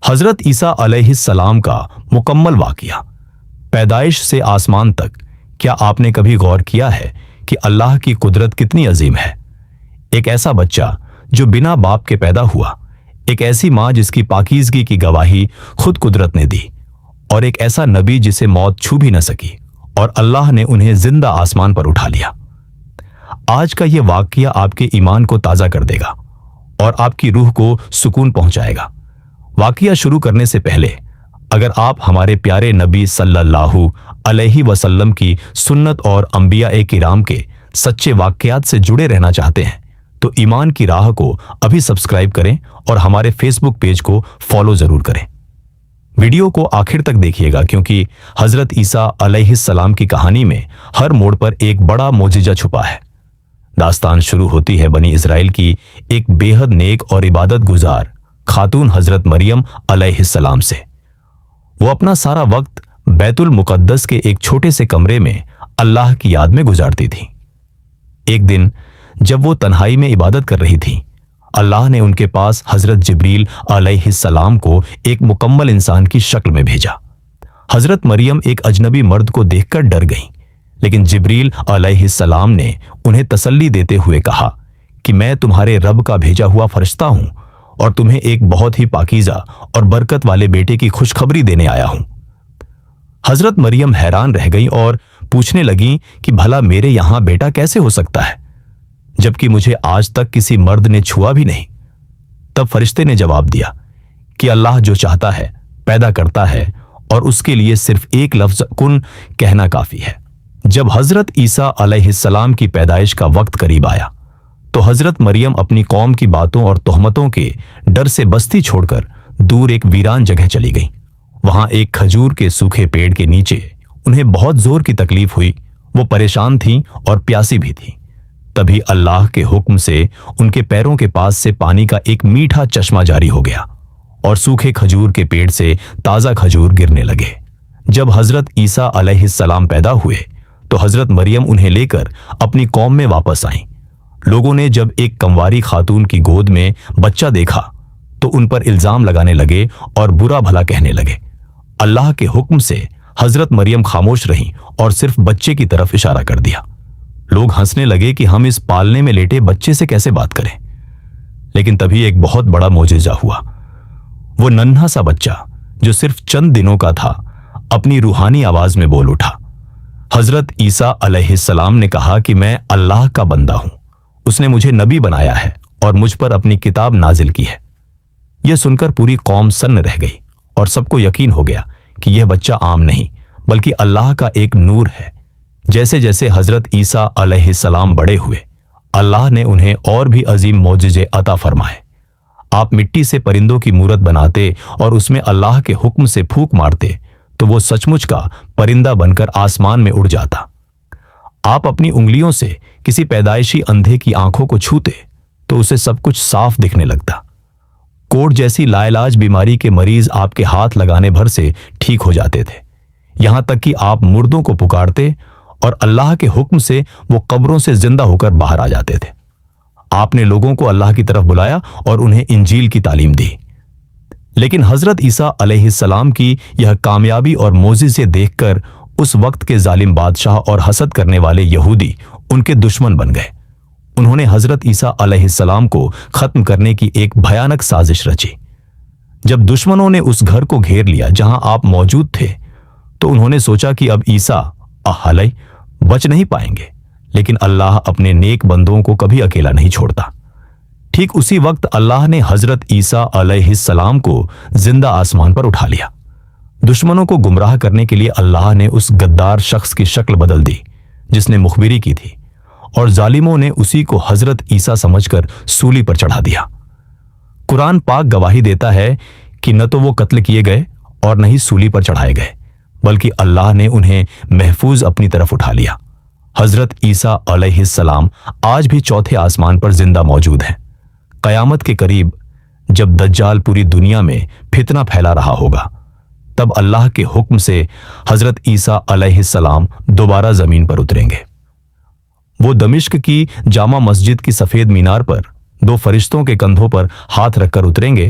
حضرت عیسیٰ علیہ السلام کا مکمل واقعہ پیدائش سے آسمان تک۔ کیا آپ نے کبھی غور کیا ہے کہ اللہ کی قدرت کتنی عظیم ہے؟ ایک ایسا بچہ جو بنا باپ کے پیدا ہوا، ایک ایسی ماں جس کی پاکیزگی کی گواہی خود قدرت نے دی، اور ایک ایسا نبی جسے موت چھو بھی نہ سکی اور اللہ نے انہیں زندہ آسمان پر اٹھا لیا۔ آج کا یہ واقعہ آپ کے ایمان کو تازہ کر دے گا اور آپ کی روح کو سکون پہنچائے گا۔ واقعہ شروع کرنے سے پہلے اگر آپ ہمارے پیارے نبی صلی اللہ علیہ وسلم کی سنت اور انبیاء کرام کے سچے واقعات سے جڑے رہنا چاہتے ہیں تو ایمان کی راہ کو ابھی سبسکرائب کریں اور ہمارے فیس بک پیج کو فالو ضرور کریں۔ ویڈیو کو آخر تک دیکھیے گا کیونکہ حضرت عیسیٰ علیہ السلام کی کہانی میں ہر موڑ پر ایک بڑا معجزہ چھپا ہے۔ داستان شروع ہوتی ہے بنی اسرائیل کی ایک بے حد نیک اور عبادت گزار خاتون حضرت مریم علیہ السلام سے۔ وہ اپنا سارا وقت بیت المقدس کے ایک چھوٹے سے کمرے میں اللہ کی یاد میں گزارتی تھی۔ ایک دن جب وہ تنہائی میں عبادت کر رہی تھی، اللہ نے ان کے پاس حضرت جبریل علیہ السلام کو ایک مکمل انسان کی شکل میں بھیجا۔ حضرت مریم ایک اجنبی مرد کو دیکھ کر ڈر گئیں، لیکن جبریل علیہ السلام نے انہیں تسلی دیتے ہوئے کہا کہ میں تمہارے رب کا بھیجا ہوا فرشتہ ہوں اور تمہیں ایک بہت ہی پاکیزہ اور برکت والے بیٹے کی خوشخبری دینے آیا ہوں۔ حضرت مریم حیران رہ گئیں اور پوچھنے لگیں کہ بھلا میرے یہاں بیٹا کیسے ہو سکتا ہے جبکہ مجھے آج تک کسی مرد نے چھوا بھی نہیں۔ تب فرشتے نے جواب دیا کہ اللہ جو چاہتا ہے پیدا کرتا ہے اور اس کے لیے صرف ایک لفظ کن کہنا کافی ہے۔ جب حضرت عیسیٰ علیہ السلام کی پیدائش کا وقت قریب آیا تو حضرت مریم اپنی قوم کی باتوں اور تہمتوں کے ڈر سے بستی چھوڑ کر دور ایک ویران جگہ چلی گئیں۔ وہاں ایک کھجور کے سوکھے پیڑ کے نیچے انہیں بہت زور کی تکلیف ہوئی۔ وہ پریشان تھیں اور پیاسی بھی تھیں۔ تبھی اللہ کے حکم سے ان کے پیروں کے پاس سے پانی کا ایک میٹھا چشمہ جاری ہو گیا اور سوکھے کھجور کے پیڑ سے تازہ کھجور گرنے لگے۔ جب حضرت عیسیٰ علیہ السلام پیدا ہوئے تو حضرت مریم انہیں لے کر اپنی قوم میں واپس آئیں۔ لوگوں نے جب ایک کنواری خاتون کی گود میں بچہ دیکھا تو ان پر الزام لگانے لگے اور برا بھلا کہنے لگے۔ اللہ کے حکم سے حضرت مریم خاموش رہیں اور صرف بچے کی طرف اشارہ کر دیا۔ لوگ ہنسنے لگے کہ ہم اس پالنے میں لیٹے بچے سے کیسے بات کریں۔ لیکن تبھی ایک بہت بڑا معجزہ ہوا۔ وہ ننھا سا بچہ جو صرف چند دنوں کا تھا اپنی روحانی آواز میں بول اٹھا۔ حضرت عیسیٰ علیہ السلام نے کہا کہ میں اللہ کا بندہ ہوں، اس نے مجھے نبی بنایا ہے اور مجھ پر اپنی کتاب نازل کی ہے۔ یہ سن کر پوری قوم سن رہ گئی اور سب کو یقین ہو گیا کہ یہ بچہ عام نہیں بلکہ اللہ کا ایک نور ہے۔ جیسے جیسے حضرت عیسیٰ علیہ السلام بڑے ہوئے، اللہ نے انہیں اور بھی عظیم معجزے عطا فرمائے۔ آپ مٹی سے پرندوں کی مورت بناتے اور اس میں اللہ کے حکم سے پھونک مارتے تو وہ سچ مچ کا پرندہ بن کر آسمان میں اڑ جاتا۔ آپ اپنی انگلیوں سے کسی پیدائشی اندھے کی آنکھوں کو چھوتے تو اسے سب کچھ صاف دکھنے لگتا۔ کوڑ جیسی لاعلاج بیماری کے مریض آپ کے ہاتھ لگانے بھر سے ٹھیک ہو جاتے تھے، یہاں تک کہ آپ مردوں کو پکارتے اور اللہ کے حکم سے وہ قبروں سے زندہ ہو کر باہر آ جاتے تھے۔ آپ نے لوگوں کو اللہ کی طرف بلایا اور انہیں انجیل کی تعلیم دی۔ لیکن حضرت عیسیٰ علیہ السلام کی یہ کامیابی اور معجزے دیکھ کر اس وقت کے ظالم بادشاہ اور حسد کرنے والے یہودی ان کے دشمن بن گئے۔ انہوں نے حضرت عیسیٰ علیہ السلام کو ختم کرنے کی ایک بھیانک سازش رچی۔ جب دشمنوں نے اس گھر کو گھیر لیا جہاں آپ موجود تھے تو انہوں نے سوچا کہ اب عیسیٰ علیہ بچ نہیں پائیں گے، لیکن اللہ اپنے نیک بندوں کو کبھی اکیلا نہیں چھوڑتا۔ ٹھیک اسی وقت اللہ نے حضرت عیسیٰ علیہ السلام کو زندہ آسمان پر اٹھا لیا۔ دشمنوں کو گمراہ کرنے کے لیے اللہ نے اس غدار شخص کی شکل بدل دی جس نے مخبری کی تھی، اور ظالموں نے اسی کو حضرت عیسیٰ سمجھ کر سولی پر چڑھا دیا۔ قرآن پاک گواہی دیتا ہے کہ نہ تو وہ قتل کیے گئے اور نہ ہی سولی پر چڑھائے گئے، بلکہ اللہ نے انہیں محفوظ اپنی طرف اٹھا لیا۔ حضرت عیسیٰ علیہ السلام آج بھی چوتھے آسمان پر زندہ موجود ہیں۔ قیامت کے قریب جب دجال پوری دنیا میں فتنہ پھیلا رہا ہوگا تب اللہ کے حکم سے حضرت عیسیٰ علیہ السلام دوبارہ زمین پر اتریں گے۔ وہ دمشق کی جامع مسجد کی سفید مینار پر دو فرشتوں کے کندھوں پر ہاتھ رکھ کر اتریں گے